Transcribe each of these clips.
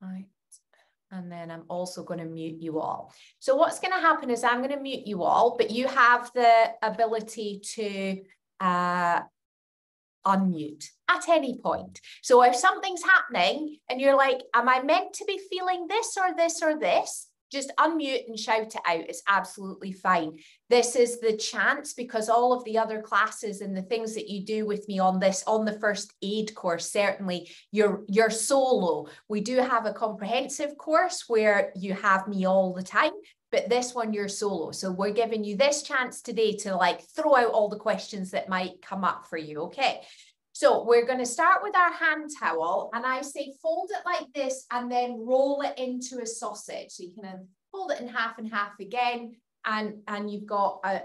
Right. And then I'm also going to mute you all. So what's going to happen is I'm going to mute you all, but you have the ability to unmute at any point. So if something's happening and you're like, am I meant to be feeling this or this or this? Just unmute and shout it out. It's absolutely fine. This is the chance, because all of the other classes and the things that you do with me on this, on the first aid course, certainly you're solo. We do have a comprehensive course where you have me all the time, but this one you're solo. So we're giving you this chance today to like throw out all the questions that might come up for you. Okay. So we're going to start with our hand towel, and I say fold it like this and then roll it into a sausage. So you can fold it in half and half again, and you've got a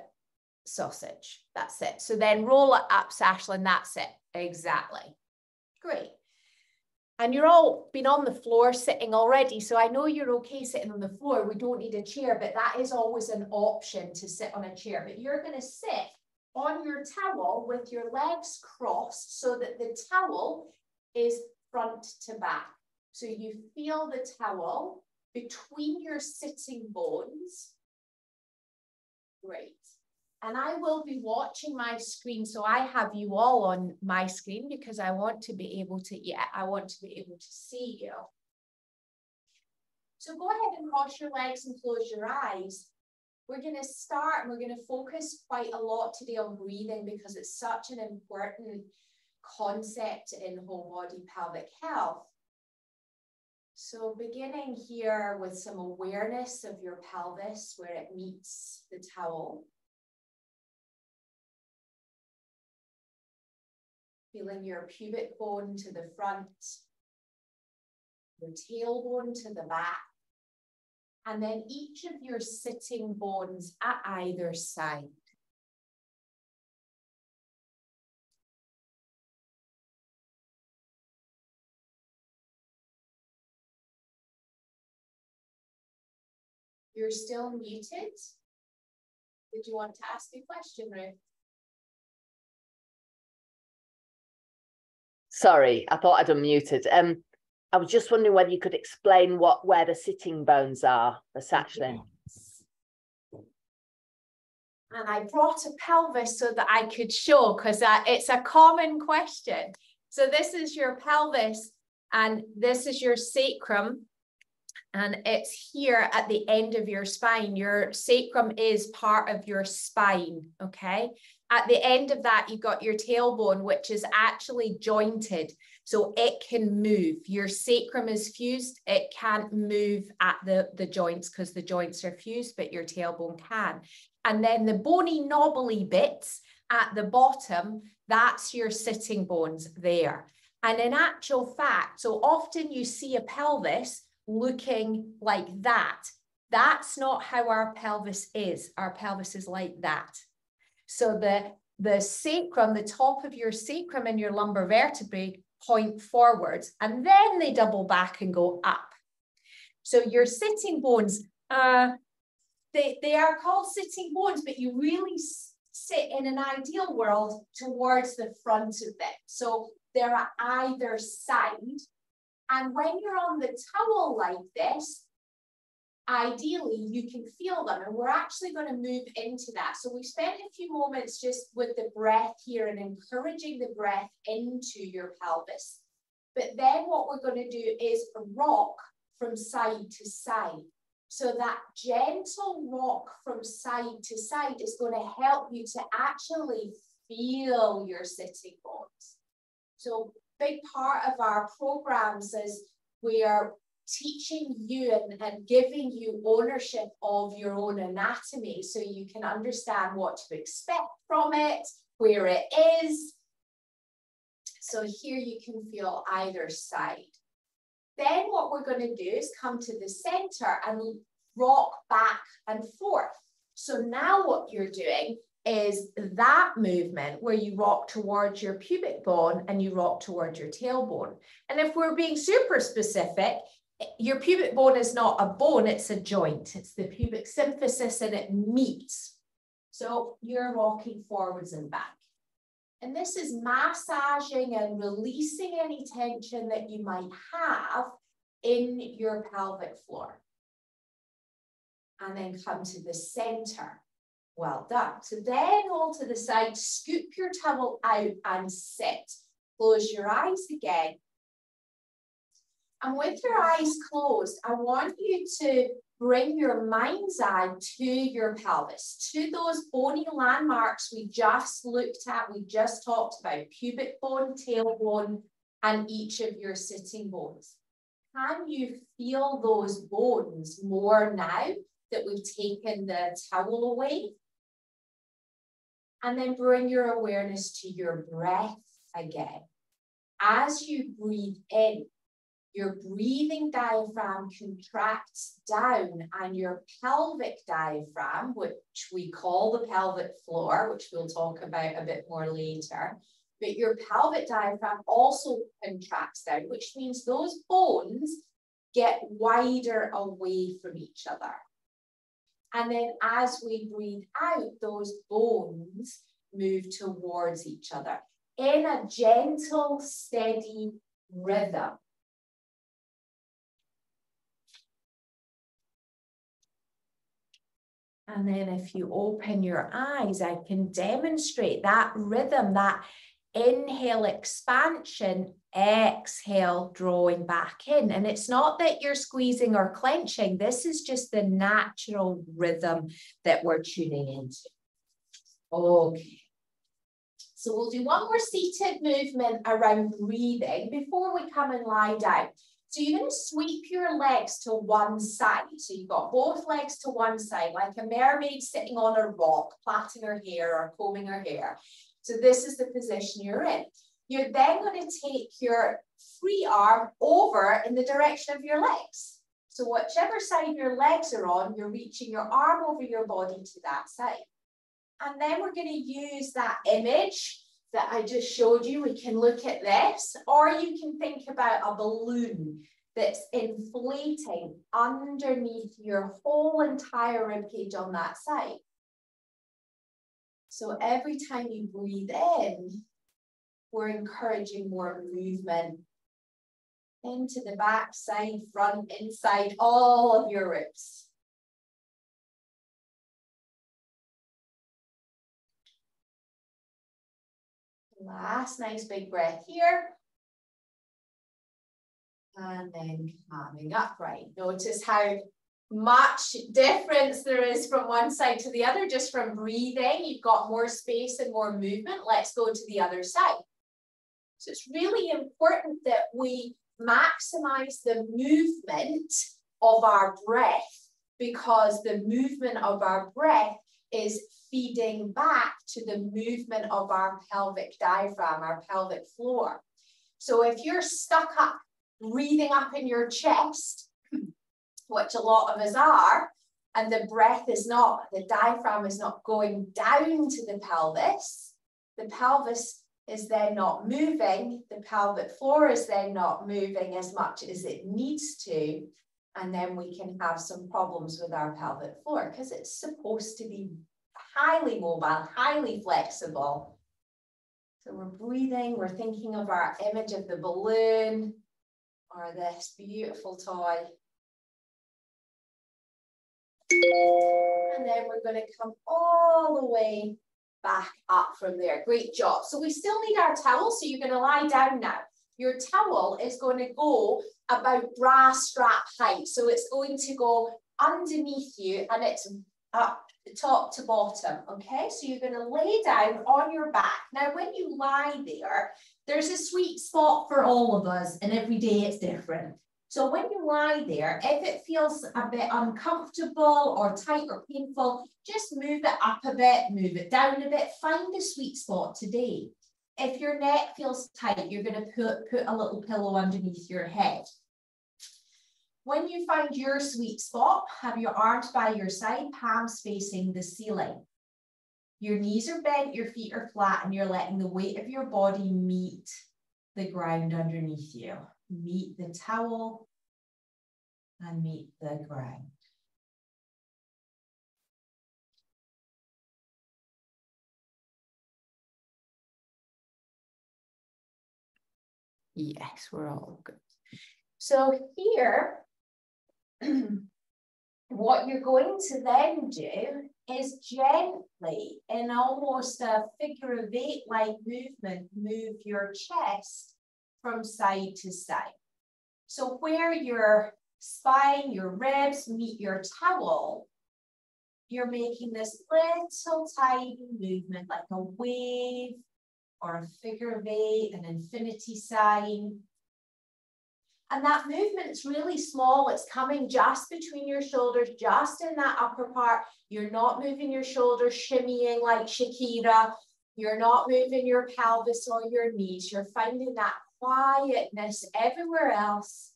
sausage. That's it. So then roll it up, Sashlyn. That's it. Exactly. Great. And you're all been on the floor sitting already. So I know you're okay sitting on the floor. We don't need a chair, but that is always an option to sit on a chair. But you're going to sit on your towel with your legs crossed so that the towel is front to back. So you feel the towel between your sitting bones. Great. And I will be watching my screen. So I have you all on my screen because I want to be able to, I want to be able to see you. So go ahead and cross your legs and close your eyes. We're going to start and we're going to focus quite a lot today on breathing because it's such an important concept in whole body pelvic health. So beginning here with some awareness of your pelvis where it meets the towel. Feeling your pubic bone to the front, your tailbone to the back. And then each of your sitting bones at either side. You're still muted. Did you want to ask a question, Ruth? Sorry, I thought I'd unmuted. I was just wondering whether you could explain where the sitting bones are for Sashlyn. Yes. And I brought a pelvis so that I could show, because it's a common question. So this is your pelvis and this is your sacrum. And it's here at the end of your spine. Your sacrum is part of your spine, okay? At the end of that, you've got your tailbone, which is actually jointed, so it can move. Your sacrum is fused. It can't move at the joints because the joints are fused, but your tailbone can. And then the bony, knobbly bits at the bottom, that's your sitting bones there. And in actual fact, so often you see a pelvis looking like that. That's not how our pelvis is. Our pelvis is like that. So the sacrum, the top of your sacrum and your lumbar vertebrae point forwards, and then they double back and go up. So your sitting bones, they are called sitting bones, but you really sit in an ideal world towards the front of them. So they're at either side. And when you're on the towel like this, ideally you can feel them, and we're actually going to move into that. So we've spent a few moments just with the breath here and encouraging the breath into your pelvis. But then what we're going to do is rock from side to side. So that gentle rock from side to side is going to help you to actually feel your sitting bones. So big part of our programs is we are teaching you and giving you ownership of your own anatomy so you can understand what to expect from it, where it is. So here you can feel either side. Then what we're going to do is come to the center and rock back and forth. So now what you're doing is that movement where you rock towards your pubic bone and you rock towards your tailbone. And if we're being super specific, your pubic bone is not a bone, it's a joint. It's the pubic symphysis and it meets. So you're rocking forwards and back. And this is massaging and releasing any tension that you might have in your pelvic floor. And then come to the center. Well done. So then all to the side, scoop your towel out and sit. Close your eyes again. And with your eyes closed, I want you to bring your mind's eye to your pelvis, to those bony landmarks we just looked at, we just talked about, pubic bone, tailbone, and each of your sitting bones. Can you feel those bones more now that we've taken the towel away? And then bring your awareness to your breath again. As you breathe in, your breathing diaphragm contracts down and your pelvic diaphragm, which we call the pelvic floor, which we'll talk about a bit more later, but your pelvic diaphragm also contracts down, which means those bones get wider away from each other. And then as we breathe out, those bones move towards each other in a gentle, steady rhythm. And then if you open your eyes, I can demonstrate that rhythm, that inhale expansion, exhale drawing back in. And it's not that you're squeezing or clenching. This is just the natural rhythm that we're tuning into. Okay. So we'll do one more seated movement around breathing before we come and lie down. So you're going to sweep your legs to one side. So you've got both legs to one side, like a mermaid sitting on a rock, plaiting her hair or combing her hair. So this is the position you're in. You're then going to take your free arm over in the direction of your legs. So whichever side your legs are on, you're reaching your arm over your body to that side. And then we're going to use that image that I just showed you. We can look at this, or you can think about a balloon that's inflating underneath your whole entire ribcage on that side. So every time you breathe in, we're encouraging more movement into the back, side, front, inside, all of your ribs. Last nice big breath here. And then coming upright. Notice how much difference there is from one side to the other, just from breathing. You've got more space and more movement. Let's go to the other side. So it's really important that we maximize the movement of our breath, because the movement of our breath is feeding back to the movement of our pelvic diaphragm, our pelvic floor. So if you're stuck up, breathing up in your chest, which a lot of us are, and the breath is not, the diaphragm is not going down to the pelvis is then not moving, the pelvic floor is then not moving as much as it needs to, and then we can have some problems with our pelvic floor, because it's supposed to be highly mobile, highly flexible. So we're breathing, we're thinking of our image of the balloon or this beautiful toy. And then we're going to come all the way back up from there. Great job. So we still need our towel, so you're going to lie down now. Your towel is going to go about bra strap height. So it's going to go underneath you and it's up top to bottom. Okay, so you're going to lay down on your back. Now, when you lie there, there's a sweet spot for all of us, and every day it's different. So when you lie there, if it feels a bit uncomfortable or tight or painful, just move it up a bit, move it down a bit, find the sweet spot today. If your neck feels tight, you're going to put a little pillow underneath your head. When you find your sweet spot, have your arms by your side, palms facing the ceiling. Your knees are bent, your feet are flat, and you're letting the weight of your body meet the ground underneath you. Meet the towel and meet the ground. Yes, we're all good. So here, what you're going to then do is gently, in almost a figure of 8-like movement, move your chest from side to side. So where your spine, your ribs meet your towel, you're making this little tiny movement like a wave or a figure of 8, an infinity sign. And that movement's really small. It's coming just between your shoulders, just in that upper part. You're not moving your shoulders, shimmying like Shakira. You're not moving your pelvis or your knees. You're finding that quietness everywhere else.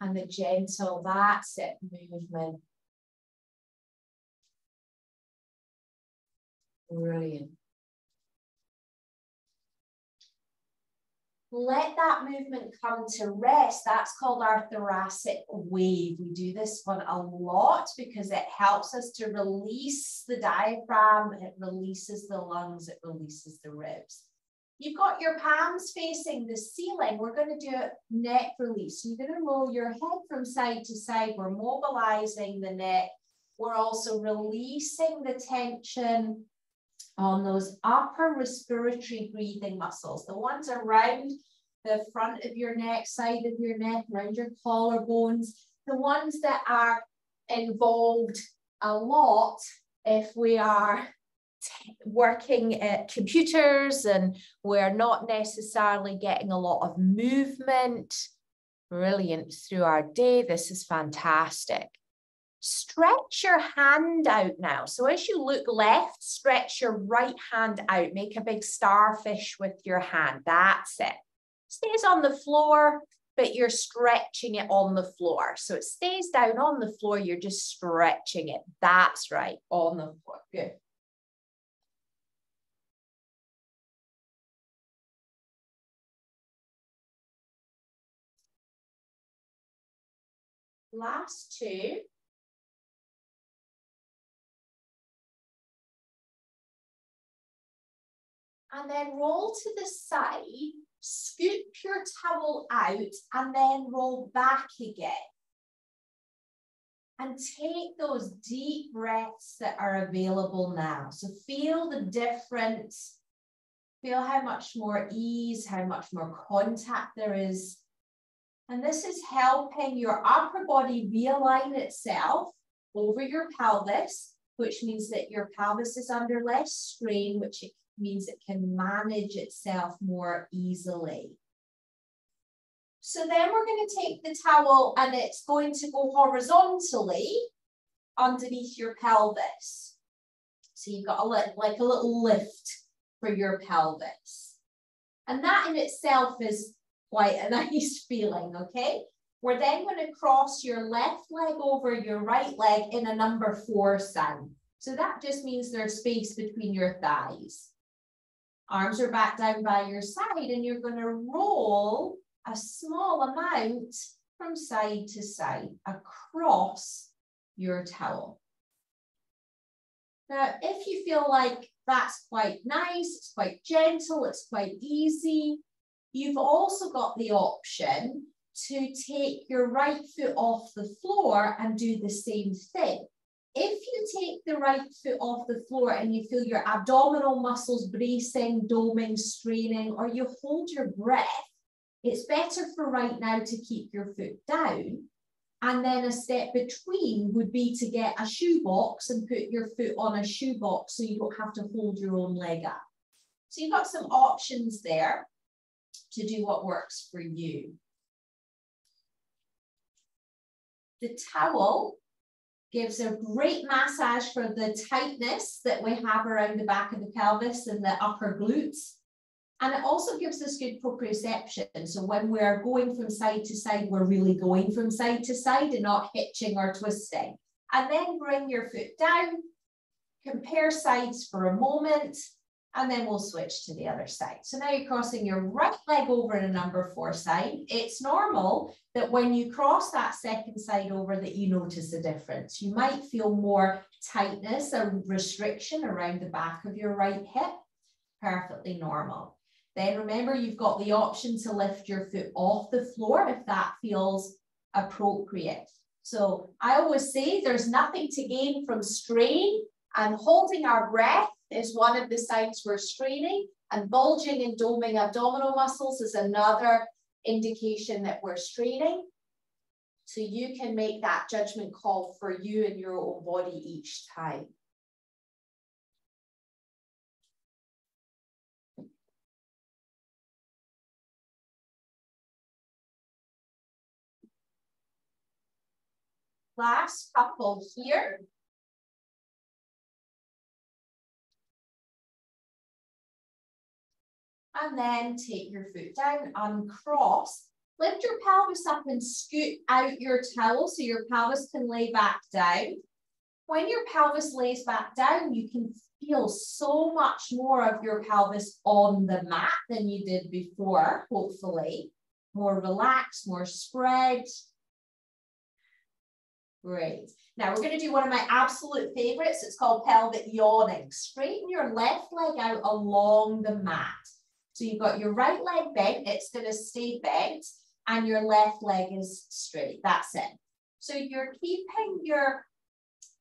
And the gentle, that's it, movement. Brilliant. Let that movement come to rest. That's called our thoracic wave. We do this one a lot because it helps us to release the diaphragm, it releases the lungs, it releases the ribs. You've got your palms facing the ceiling. We're going to do a neck release. So you're going to roll your head from side to side. We're mobilizing the neck. We're also releasing the tension on those upper respiratory breathing muscles, the ones around the front of your neck, side of your neck, around your collarbones, the ones that are involved a lot if we are working at computers and we're not necessarily getting a lot of movement. Brilliant through our day. This is fantastic. Stretch your hand out now. So as you look left, stretch your right hand out. Make a big starfish with your hand. That's it. Stays on the floor, but you're stretching it on the floor. So it stays down on the floor. You're just stretching it. That's right, on the floor. Good. Last two. And then roll to the side, scoop your towel out, and then roll back again. And take those deep breaths that are available now. So feel the difference. Feel how much more ease, how much more contact there is. And this is helping your upper body realign itself over your pelvis, which means that your pelvis is under less strain, which it means it can manage itself more easily. So then we're going to take the towel and it's going to go horizontally underneath your pelvis. So you've got like a little lift for your pelvis. And that in itself is quite a nice feeling, okay? We're then going to cross your left leg over your right leg in a number 4 sign. So that just means there's space between your thighs. Arms are back down by your side and you're going to roll a small amount from side to side across your towel. Now, if you feel like that's quite nice, it's quite gentle, it's quite easy, you've also got the option to take your right foot off the floor and do the same thing. If you take the right foot off the floor and you feel your abdominal muscles bracing, doming, straining, or you hold your breath, it's better for right now to keep your foot down. And then a step between would be to get a shoebox and put your foot on a shoebox so you don't have to hold your own leg up. So you've got some options there to do what works for you. The towel gives a great massage for the tightness that we have around the back of the pelvis and the upper glutes. And it also gives us good proprioception. So when we're going from side to side, we're really going from side to side and not hitching or twisting. And then bring your foot down, compare sides for a moment, and then we'll switch to the other side. So now you're crossing your right leg over in a number 4 side. It's normal that when you cross that second side over that you notice a difference. You might feel more tightness or restriction around the back of your right hip. Perfectly normal. Then remember, you've got the option to lift your foot off the floor if that feels appropriate. So I always say there's nothing to gain from straining, and holding our breath is one of the signs we're straining, and bulging and doming abdominal muscles is another indication that we're straining. So you can make that judgment call for you and your own body each time. Last couple here. And then take your foot down, uncross. Lift your pelvis up and scoot out your towel so your pelvis can lay back down. When your pelvis lays back down, you can feel so much more of your pelvis on the mat than you did before, hopefully. More relaxed, more spread. Great. Now we're going to do one of my absolute favorites. It's called pelvic yawning. Straighten your left leg out along the mat. So you've got your right leg bent, it's going to stay bent, and your left leg is straight. That's it. So you're keeping your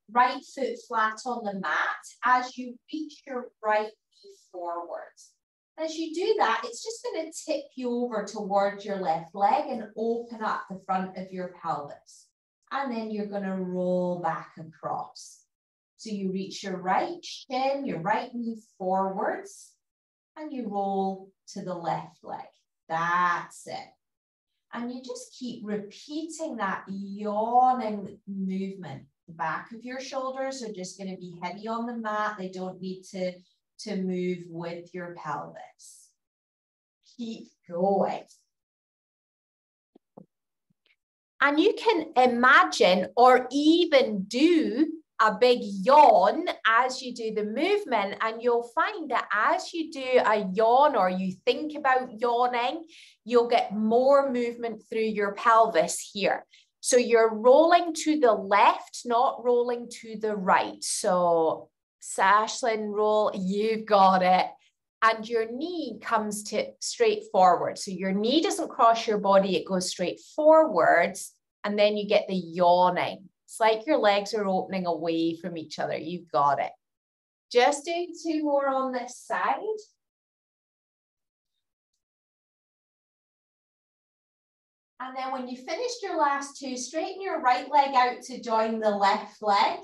right foot flat on the mat as you reach your right knee forwards. As you do that, it's just going to tip you over towards your left leg and open up the front of your pelvis. And then you're going to roll back across. So you reach your right shin, your right knee forwards, and you roll to the left leg. That's it. And you just keep repeating that yawning movement. The back of your shoulders are just going to be heavy on the mat. They don't need to move with your pelvis. Keep going. And you can imagine or even do a big yawn as you do the movement, and you'll find that as you do a yawn or you think about yawning, you'll get more movement through your pelvis here. So you're rolling to the left, not rolling to the right. So Sashlyn, roll, you've got it. And your knee comes to straight forward. So your knee doesn't cross your body, it goes straight forwards, and then you get the yawning. It's like your legs are opening away from each other. You've got it. Just doing 2 more on this side. And then when you finished your last 2, straighten your right leg out to join the left leg.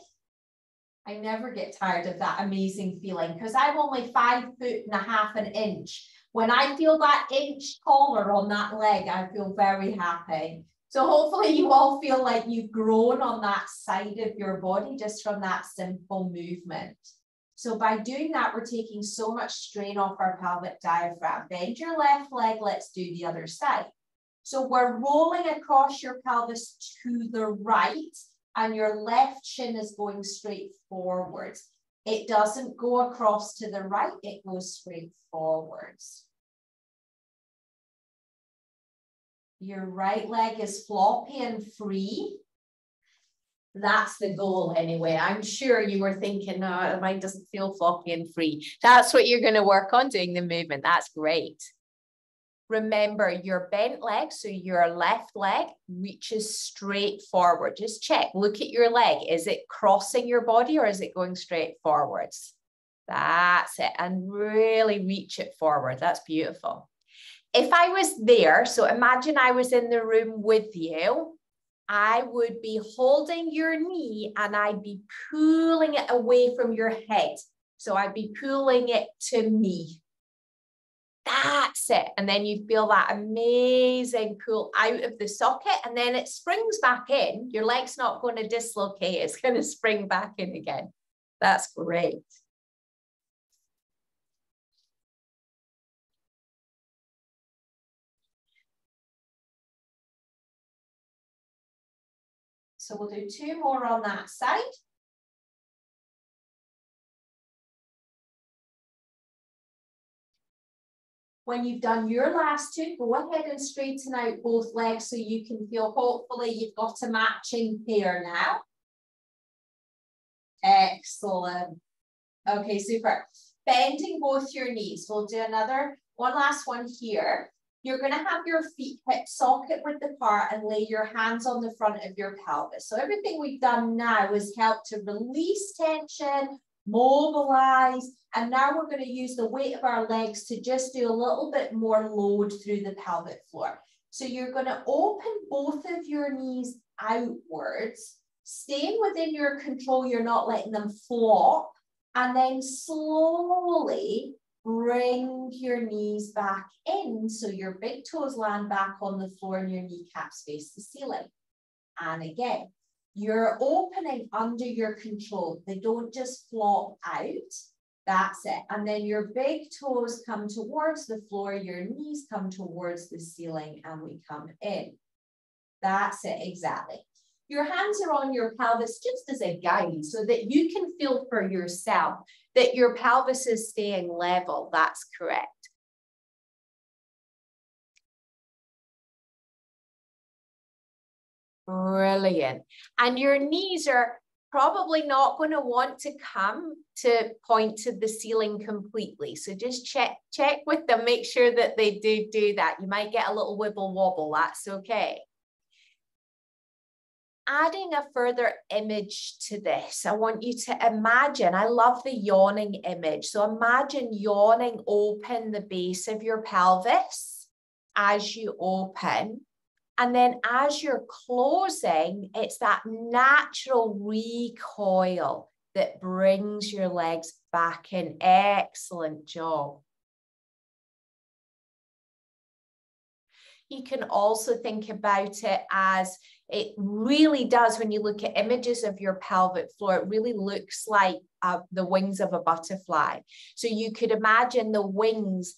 I never get tired of that amazing feeling because I'm only 5'1.5" an inch. When I feel that inch taller on that leg, I feel very happy. So hopefully you all feel like you've grown on that side of your body just from that simple movement. So by doing that, we're taking so much strain off our pelvic diaphragm. Bend your left leg, let's do the other side. So we're rolling across your pelvis to the right, and your left shin is going straight forwards. It doesn't go across to the right, it goes straight forwards. Your right leg is floppy and free. That's the goal anyway. I'm sure you were thinking, no, mine doesn't feel floppy and free. That's what you're going to work on doing the movement. That's great. Remember your bent leg, so your left leg reaches straight forward. Just check, look at your leg. Is it crossing your body or is it going straight forwards? That's it. And really reach it forward. That's beautiful. If I was there, so imagine I was in the room with you, I would be holding your knee and I'd be pulling it away from your head. So I'd be pulling it to me. That's it. And then you feel that amazing pull out of the socket and then it springs back in. Your leg's not going to dislocate. It's going to spring back in again. That's great. So we'll do 2 more on that side. When you've done your last 2, go ahead and straighten out both legs so you can feel, hopefully you've got a matching pair now. Excellent. Okay, super. Bending both your knees. We'll do another One last one here. You're going to have your feet hip socket width apart and lay your hands on the front of your pelvis. So everything we've done now is help to release tension, mobilize, and now we're going to use the weight of our legs to just do a little bit more load through the pelvic floor. So you're going to open both of your knees outwards, staying within your control, you're not letting them flop, and then slowly bring your knees back in so your big toes land back on the floor and your kneecaps face the ceiling. And again, you're opening under your control. They don't just flop out. That's it. And then your big toes come towards the floor, your knees come towards the ceiling, and we come in. That's it, exactly. Your hands are on your pelvis just as a guide so that you can feel for yourself that your pelvis is staying level. That's correct. Brilliant. And your knees are probably not going to want to come to point to the ceiling completely. So just check with them, make sure that they do that. You might get a little wibble wobble, that's okay. Adding a further image to this, I want you to imagine, I love the yawning image. So imagine yawning open the base of your pelvis as you open. And then as you're closing, it's that natural recoil that brings your legs back in. Excellent job. You can also think about it as it really does when you look at images of your pelvic floor, it really looks like the wings of a butterfly. So you could imagine the wings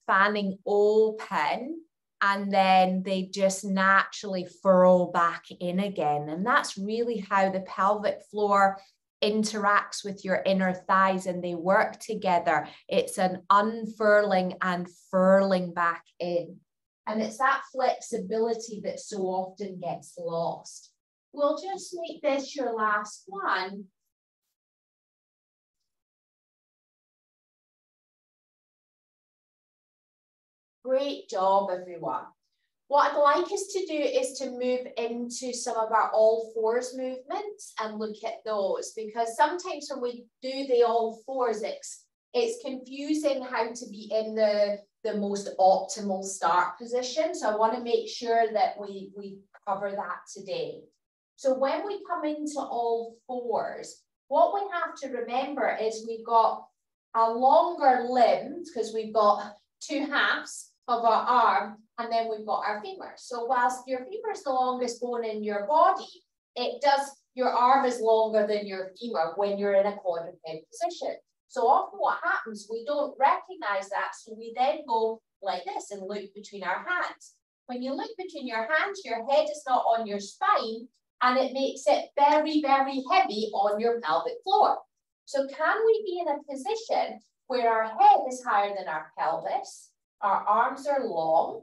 fanning open and then they just naturally furrow back in again. And that's really how the pelvic floor interacts with your inner thighs and they work together. It's an unfurling and furling back in. And it's that flexibility that so often gets lost. We'll just make this your last one. Great job, everyone. What I'd like us to do is to move into some of our all fours movements and look at those, because sometimes when we do the all fours, it's confusing how to be in the most optimal start position. So I want to make sure that we cover that today. So when we come into all fours, what we have to remember is we've got a longer limbs because we've got two halves of our arm and then we've got our femur. So whilst your femur is the longest bone in your body, your arm is longer than your femur when you're in a quadruped position. So often what happens, we don't recognize that. So we then go like this and look between our hands. When you look between your hands, your head is not on your spine and it makes it very, very heavy on your pelvic floor. So can we be in a position where our head is higher than our pelvis, our arms are long,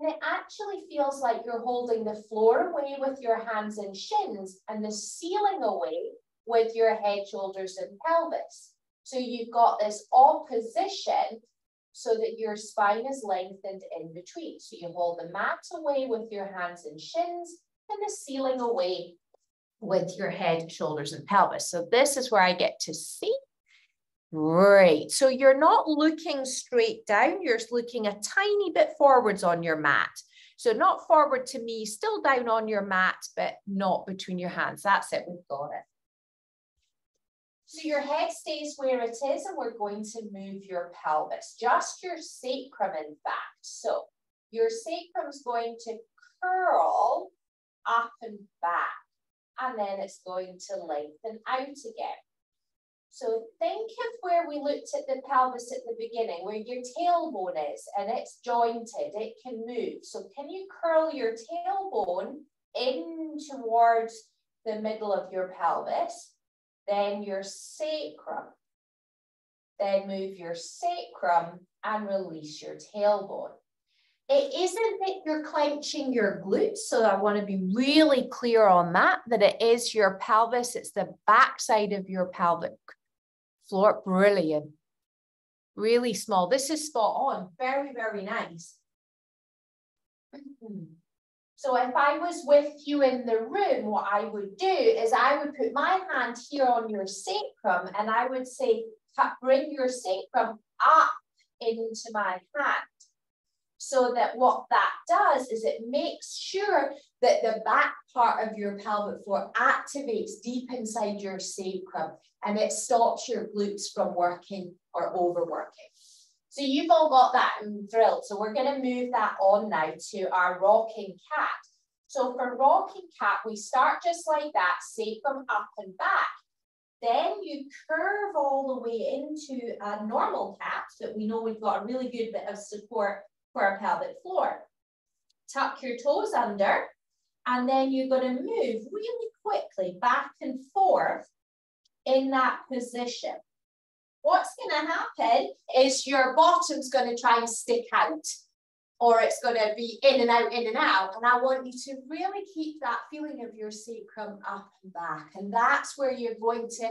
and it actually feels like you're holding the floor away with your hands and shins and the ceiling away with your head, shoulders, and pelvis. So you've got this opposition so that your spine is lengthened in between. So you hold the mat away with your hands and shins and the ceiling away with your head, shoulders, and pelvis. So this is where I get to see. Great. So you're not looking straight down. You're looking a tiny bit forwards on your mat. So not forward to me, still down on your mat, but not between your hands. That's it. We've got it. So your head stays where it is, and we're going to move your pelvis, just your sacrum, in fact. So your sacrum's going to curl up and back, and then it's going to lengthen out again. So think of where we looked at the pelvis at the beginning, where your tailbone is, and it's jointed, it can move. So can you curl your tailbone in towards the middle of your pelvis? Then your sacrum, then move your sacrum and release your tailbone. It isn't that you're clenching your glutes, so I want to be really clear on that it is your pelvis, it's the backside of your pelvic floor. Brilliant. Really small. This is spot on. Very, very nice. So if I was with you in the room, what I would do is I would put my hand here on your sacrum and I would say, bring your sacrum up into my hand. So that what that does is it makes sure that the back part of your pelvic floor activates deep inside your sacrum and it stops your glutes from working or overworking. So you've all got that drilled. So we're going to move that on now to our rocking cat. So for rocking cat, we start just like that, sacrum up and back. Then you curve all the way into a normal cat that we know we've got a really good bit of support for our pelvic floor. Tuck your toes under, and then you're going to move really quickly back and forth in that position. What's going to happen is your bottom's going to try and stick out, or it's going to be in and out, and I want you to really keep that feeling of your sacrum up and back, and that's where you're going to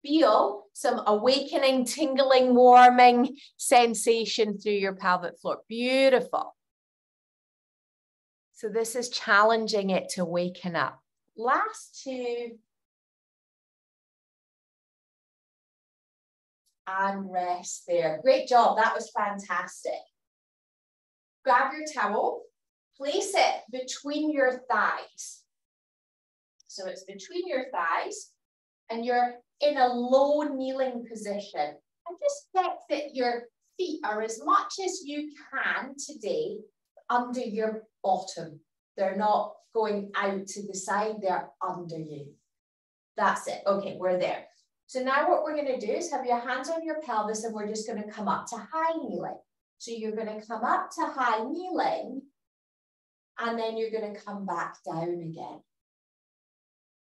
feel some awakening, tingling, warming sensation through your pelvic floor. Beautiful. So this is challenging it to waken up. Last two. And rest there. Great job. That was fantastic. Grab your towel, place it between your thighs. So it's between your thighs and you're in a low kneeling position. And just check that your feet are as much as you can today under your bottom. They're not going out to the side, they're under you. That's it. Okay, we're there. So now what we're going to do is have your hands on your pelvis and we're just going to come up to high kneeling. So you're going to come up to high kneeling and then you're going to come back down again.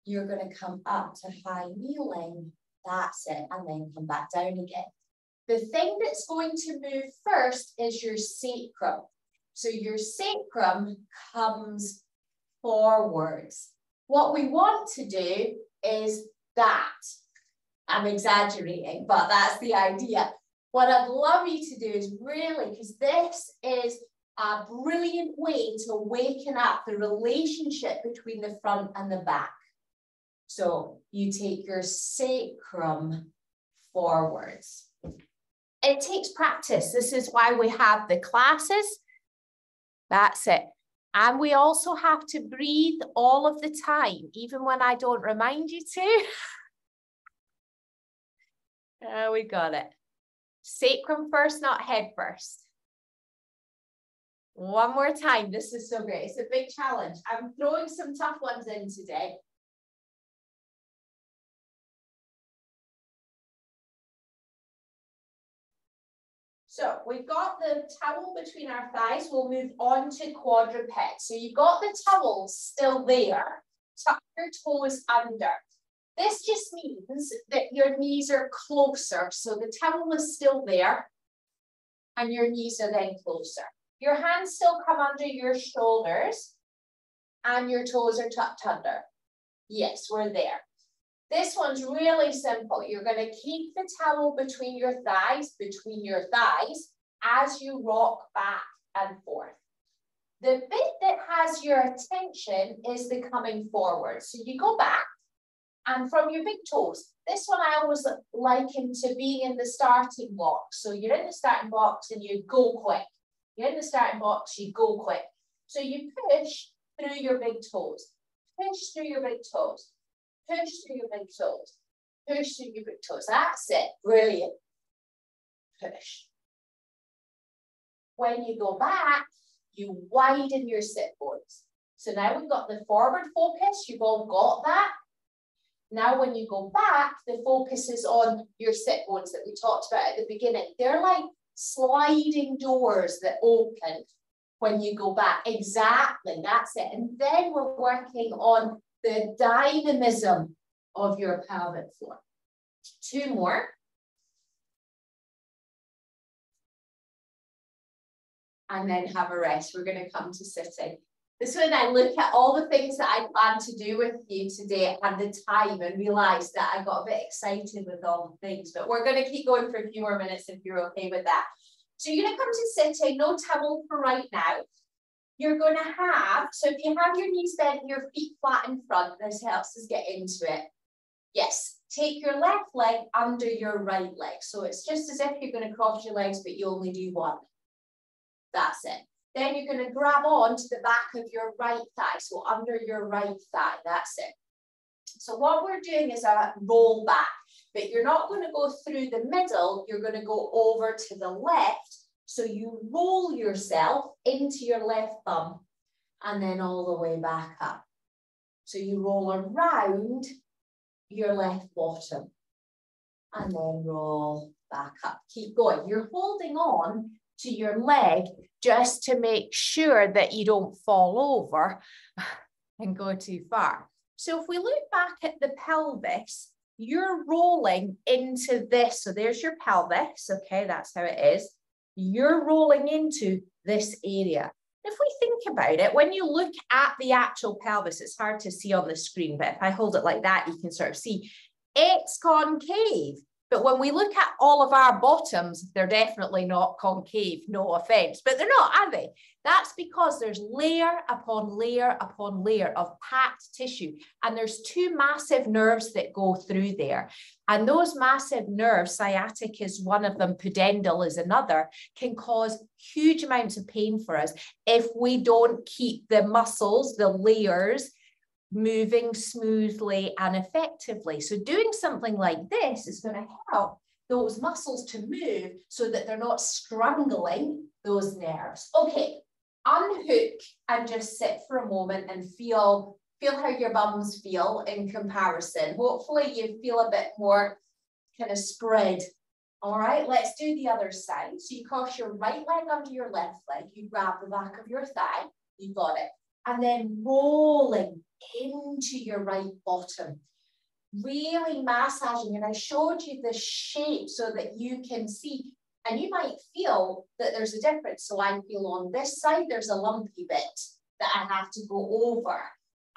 You're going to come up to high kneeling, that's it, and then come back down again. The thing that's going to move first is your sacrum. So your sacrum comes forwards. What we want to do is that. I'm exaggerating, but that's the idea. What I'd love you to do is really, because this is a brilliant way to waken up the relationship between the front and the back. So you take your sacrum forwards. It takes practice. This is why we have the classes. That's it. And we also have to breathe all of the time, even when I don't remind you to. We got it. Sacrum first, not head first. One more time. This is so great. It's a big challenge. I'm throwing some tough ones in today. So we've got the towel between our thighs. We'll move on to quadruped. So you've got the towel still there. Tuck your toes under. This just means that your knees are closer. So the towel is still there and your knees are then closer. Your hands still come under your shoulders and your toes are tucked under. Yes, we're there. This one's really simple. You're going to keep the towel between your thighs as you rock back and forth. The bit that has your attention is the coming forward. So you go back. And from your big toes, this one I always liken to being in the starting box. So you're in the starting box and you go quick. You're in the starting box, you go quick. So you push through your big toes. Push through your big toes. Push through your big toes. Push through your big toes. That's it. Brilliant. Push. When you go back, you widen your sit bones. So now we've got the forward focus. You've all got that. Now, when you go back, the focus is on your sit bones that we talked about at the beginning. They're like sliding doors that open when you go back. Exactly, that's it. And then we're working on the dynamism of your pelvic floor. Two more. And then have a rest. We're going to come to sitting. It's when I look at all the things that I plan to do with you today and the time and realize that I got a bit excited with all the things, but we're going to keep going for a few more minutes if you're okay with that. So you're going to come to sitting, no towel for right now. You're going to have, so if you have your knees bent, your feet flat in front, this helps us get into it. Yes, take your left leg under your right leg. So it's just as if you're going to cross your legs, but you only do one. That's it. Then you're going to grab on to the back of your right thigh. So under your right thigh, that's it. So what we're doing is a roll back, but you're not going to go through the middle. You're going to go over to the left. So you roll yourself into your left thumb and then all the way back up. So you roll around your left bottom and then roll back up. Keep going. You're holding on to your leg just to make sure that you don't fall over and go too far. So if we look back at the pelvis, you're rolling into this. So there's your pelvis. Okay, that's how it is. You're rolling into this area. If we think about it, when you look at the actual pelvis, it's hard to see on the screen, but if I hold it like that, you can sort of see it's concave. But when we look at all of our bottoms, they're definitely not concave, no offense, but they're not, are they? That's because there's layer upon layer upon layer of packed tissue. And there's two massive nerves that go through there. And those massive nerves, sciatic is one of them, pudendal is another, can cause huge amounts of pain for us if we don't keep the muscles, the layers, moving smoothly and effectively. So doing something like this is going to help those muscles to move so that they're not strangling those nerves. Okay, unhook and just sit for a moment and feel how your bums feel in comparison. Hopefully you feel a bit more kind of spread. All right, let's do the other side. So you cross your right leg under your left leg, you grab the back of your thigh, you got it. And then rolling into your right bottom, really massaging. And I showed you the shape so that you can see, and you might feel that there's a difference. So I feel on this side, there's a lumpy bit that I have to go over.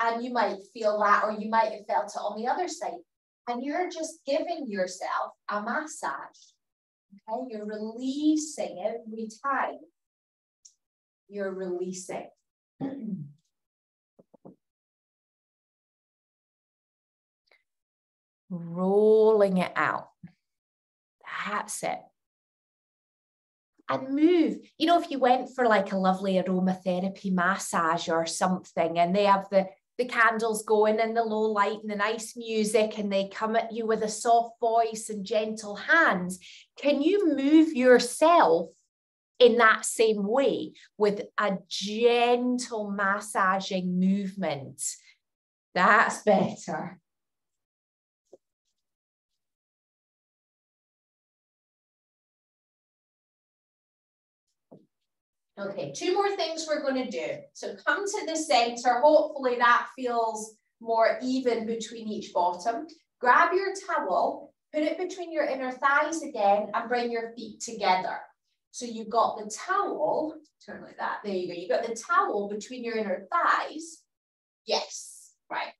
And you might feel that, or you might have felt it on the other side. And you're just giving yourself a massage. Okay, you're releasing every time. You're releasing. Rolling it out. That's it. And move. You know, if you went for like a lovely aromatherapy massage or something, and they have the candles going and the low light and the nice music, and they come at you with a soft voice and gentle hands, can you move yourself in that same way with a gentle massaging movement? That's better. Okay, two more things we're going to do. So come to the center. Hopefully that feels more even between each bottom. Grab your towel, put it between your inner thighs again, and bring your feet together. So you've got the towel, turn like that, there you go. You've got the towel between your inner thighs. Yes, right.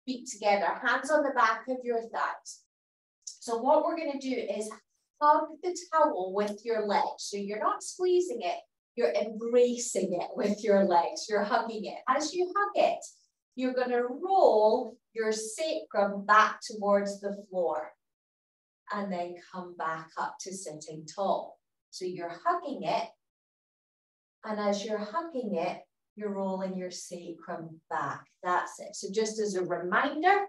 Feet together, hands on the back of your thighs. So what we're going to do is hug the towel with your legs. So you're not squeezing it. You're embracing it with your legs. You're hugging it. As you hug it, you're going to roll your sacrum back towards the floor and then come back up to sitting tall. So you're hugging it. And as you're hugging it, you're rolling your sacrum back. That's it. So just as a reminder,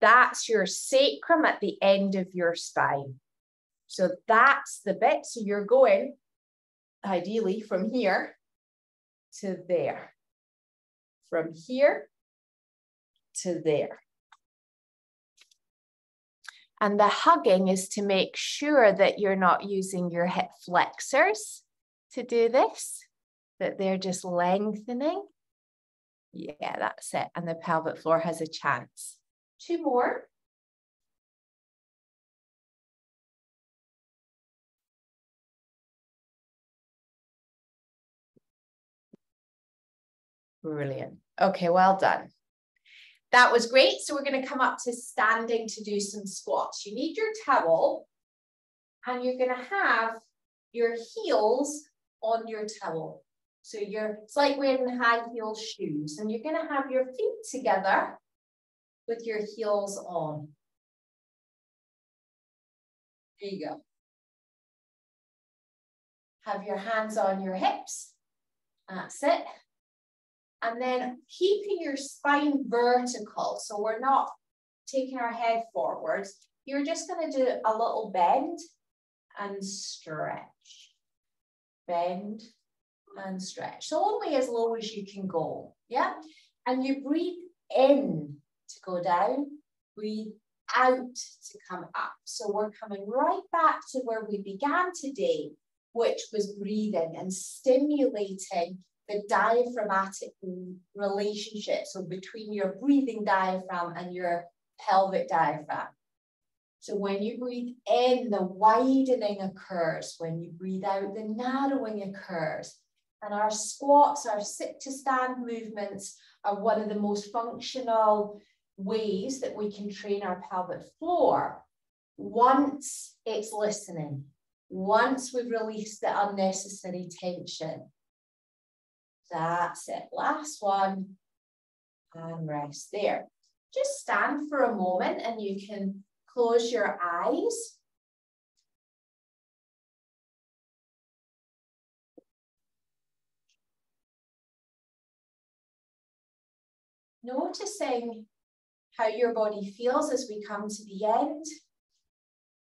that's your sacrum at the end of your spine. So that's the bit. So you're going ideally from here to there, from here to there. And the hugging is to make sure that you're not using your hip flexors to do this, that they're just lengthening. Yeah, that's it. And the pelvic floor has a chance. Two more. Brilliant. Okay, well done. That was great. So we're going to come up to standing to do some squats. You need your towel and you're going to have your heels on your towel. So it's like wearing high heel shoes, and you're going to have your feet together with your heels on. There you go. Have your hands on your hips. That's it. And then keeping your spine vertical, so we're not taking our head forwards. You're just going to do a little bend and stretch. Bend and stretch. So only as low as you can go. Yeah. And you breathe in to go down, breathe out to come up. So we're coming right back to where we began today, which was breathing and stimulating the diaphragmatic relationship, so between your breathing diaphragm and your pelvic diaphragm. So when you breathe in, the widening occurs. When you breathe out, the narrowing occurs. And our squats, our sit to stand movements are one of the most functional ways that we can train our pelvic floor once it's listening, once we've released the unnecessary tension. That's it. Last one. And rest there. Just stand for a moment and you can close your eyes. Noticing how your body feels as we come to the end.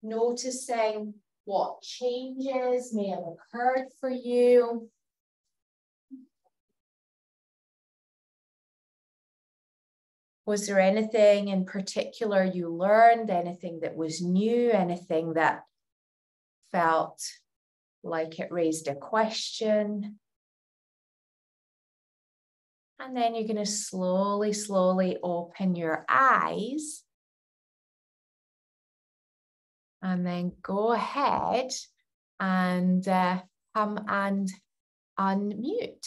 Noticing what changes may have occurred for you. Was there anything in particular you learned, anything that was new, anything that felt like it raised a question? And then you're going to slowly, slowly open your eyes. And then go ahead and come and unmute.